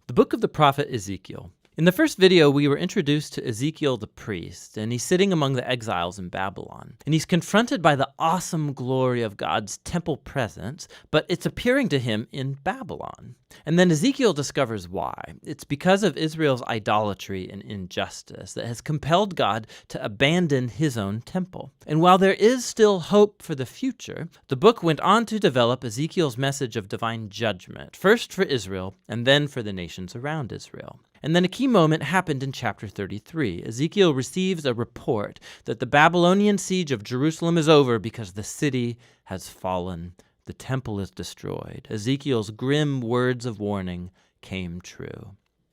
The book of the prophet Ezekiel. In the first video, we were introduced to Ezekiel the priest, and he's sitting among the exiles in Babylon. And he's confronted by the awesome glory of God's temple presence, but it's appearing to him in Babylon. And then Ezekiel discovers why. It's because of Israel's idolatry and injustice that has compelled God to abandon his own temple. And while there is still hope for the future, the book went on to develop Ezekiel's message of divine judgment, first for Israel and then for the nations around Israel. And then a key moment happened in chapter 33. Ezekiel receives a report that the Babylonian siege of Jerusalem is over because the city has fallen. The temple is destroyed. Ezekiel's grim words of warning came true.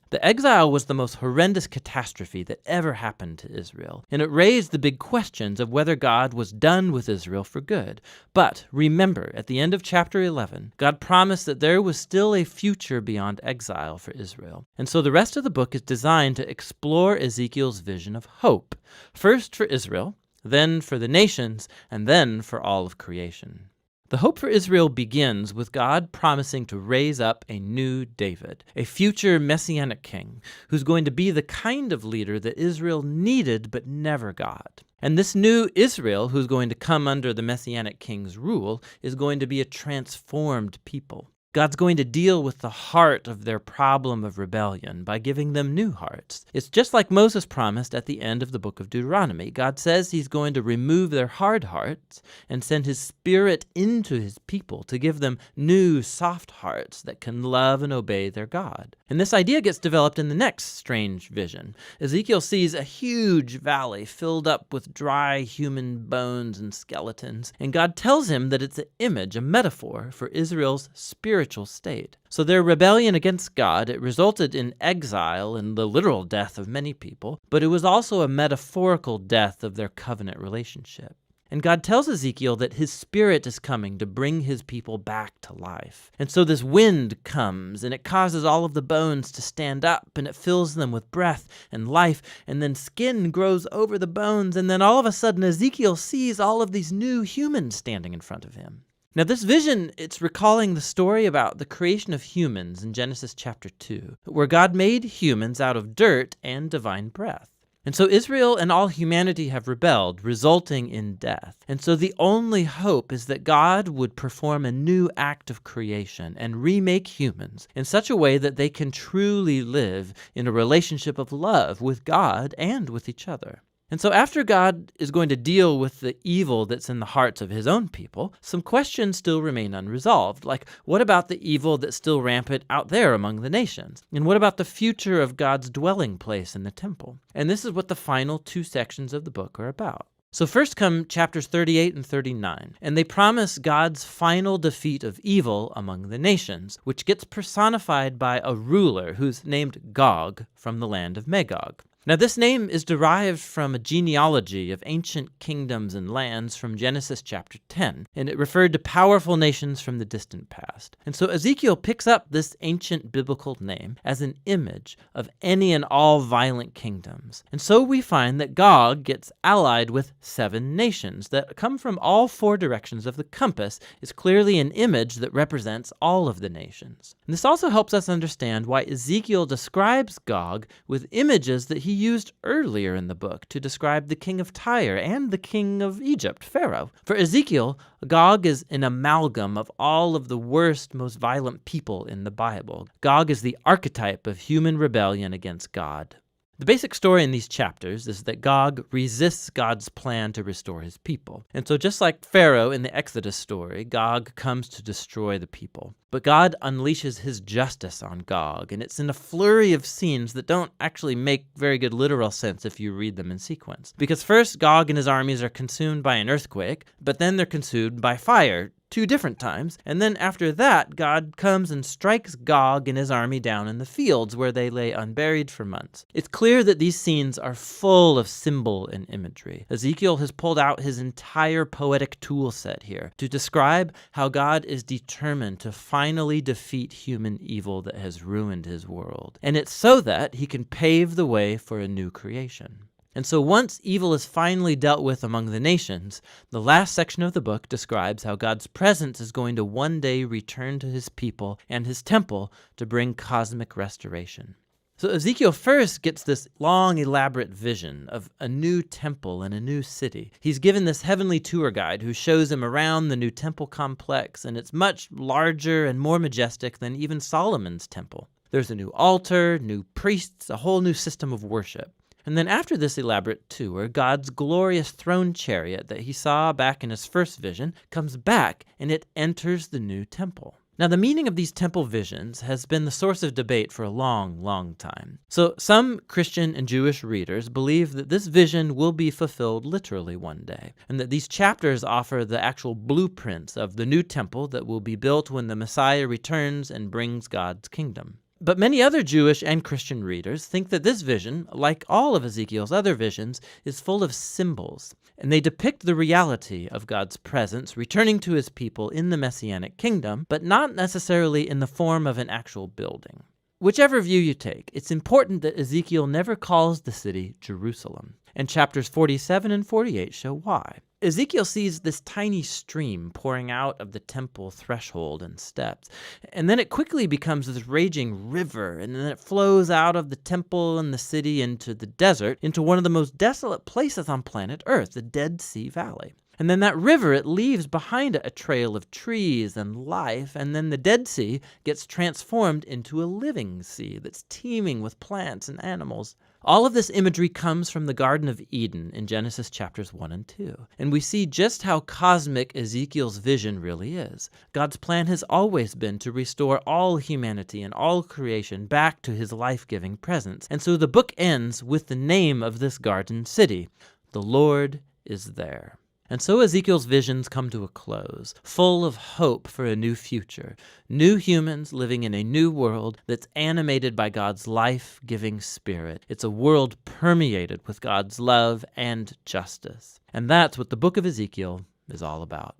The exile was the most horrendous catastrophe that ever happened to Israel, and it raised the big questions of whether God was done with Israel for good. But remember, at the end of chapter 11, God promised that there was still a future beyond exile for Israel. And so the rest of the book is designed to explore Ezekiel's vision of hope, first for Israel, then for the nations, and then for all of creation. The hope for Israel begins with God promising to raise up a new David, a future messianic king, who's going to be the kind of leader that Israel needed but never got. And this new Israel, who's going to come under the messianic king's rule, is going to be a transformed people. God's going to deal with the heart of their problem of rebellion by giving them new hearts. It's just like Moses promised at the end of the book of Deuteronomy. God says he's going to remove their hard hearts and send his spirit into his people to give them new, soft hearts that can love and obey their God. And this idea gets developed in the next strange vision. Ezekiel sees a huge valley filled up with dry human bones and skeletons, and God tells him that it's an image, a metaphor for Israel's spiritual state. So their rebellion against God, it resulted in exile and the literal death of many people, but it was also a metaphorical death of their covenant relationship. And God tells Ezekiel that his spirit is coming to bring his people back to life. And so this wind comes, and it causes all of the bones to stand up, and it fills them with breath and life, and then skin grows over the bones, and then all of a sudden Ezekiel sees all of these new humans standing in front of him. Now this vision, it's recalling the story about the creation of humans in Genesis chapter 2, where God made humans out of dirt and divine breath. And so Israel and all humanity have rebelled, resulting in death. And so the only hope is that God would perform a new act of creation and remake humans in such a way that they can truly live in a relationship of love with God and with each other. And so after God is going to deal with the evil that's in the hearts of his own people, some questions still remain unresolved. Like, what about the evil that's still rampant out there among the nations? And what about the future of God's dwelling place in the temple? And this is what the final two sections of the book are about. So first come chapters 38 and 39, and they promise God's final defeat of evil among the nations, which gets personified by a ruler who's named Gog from the land of Magog. Now, this name is derived from a genealogy of ancient kingdoms and lands from Genesis chapter 10, and it referred to powerful nations from the distant past. And so Ezekiel picks up this ancient biblical name as an image of any and all violent kingdoms. And so we find that Gog gets allied with 7 nations that come from all 4 directions of the compass, is clearly an image that represents all of the nations. And this also helps us understand why Ezekiel describes Gog with images that he used earlier in the book to describe the king of Tyre and the king of Egypt, Pharaoh. For Ezekiel, Gog is an amalgam of all of the worst, most violent people in the Bible. Gog is the archetype of human rebellion against God. The basic story in these chapters is that Gog resists God's plan to restore his people. And so just like Pharaoh in the Exodus story, Gog comes to destroy the people. But God unleashes his justice on Gog, and it's in a flurry of scenes that don't actually make very good literal sense if you read them in sequence. Because first, Gog and his armies are consumed by an earthquake, but then they're consumed by fire 2 different times, and then after that, God comes and strikes Gog and his army down in the fields where they lay unburied for months. It's clear that these scenes are full of symbol and imagery. Ezekiel has pulled out his entire poetic tool set here to describe how God is determined to finally defeat human evil that has ruined his world. And it's so that he can pave the way for a new creation. And so once evil is finally dealt with among the nations, the last section of the book describes how God's presence is going to one day return to his people and his temple to bring cosmic restoration. So Ezekiel first gets this long, elaborate vision of a new temple and a new city. He's given this heavenly tour guide who shows him around the new temple complex, and it's much larger and more majestic than even Solomon's temple. There's a new altar, new priests, a whole new system of worship. And then after this elaborate tour, God's glorious throne chariot that he saw back in his first vision comes back, and it enters the new temple. Now, the meaning of these temple visions has been the source of debate for a long, long time. So some Christian and Jewish readers believe that this vision will be fulfilled literally one day, and that these chapters offer the actual blueprints of the new temple that will be built when the Messiah returns and brings God's kingdom. But many other Jewish and Christian readers think that this vision, like all of Ezekiel's other visions, is full of symbols, and they depict the reality of God's presence returning to his people in the Messianic kingdom, but not necessarily in the form of an actual building. Whichever view you take, it's important that Ezekiel never calls the city Jerusalem, and chapters 47 and 48 show why. Ezekiel sees this tiny stream pouring out of the temple threshold and steps, and then it quickly becomes this raging river, and then it flows out of the temple and the city into the desert, into one of the most desolate places on planet Earth, the Dead Sea Valley. And then that river, it leaves behind it a trail of trees and life, and then the Dead Sea gets transformed into a living sea that's teeming with plants and animals. All of this imagery comes from the Garden of Eden in Genesis chapters 1 and 2. And we see just how cosmic Ezekiel's vision really is. God's plan has always been to restore all humanity and all creation back to his life-giving presence. And so the book ends with the name of this garden city. The Lord is there. And so Ezekiel's visions come to a close, full of hope for a new future, new humans living in a new world that's animated by God's life-giving spirit. It's a world permeated with God's love and justice. And that's what the book of Ezekiel is all about.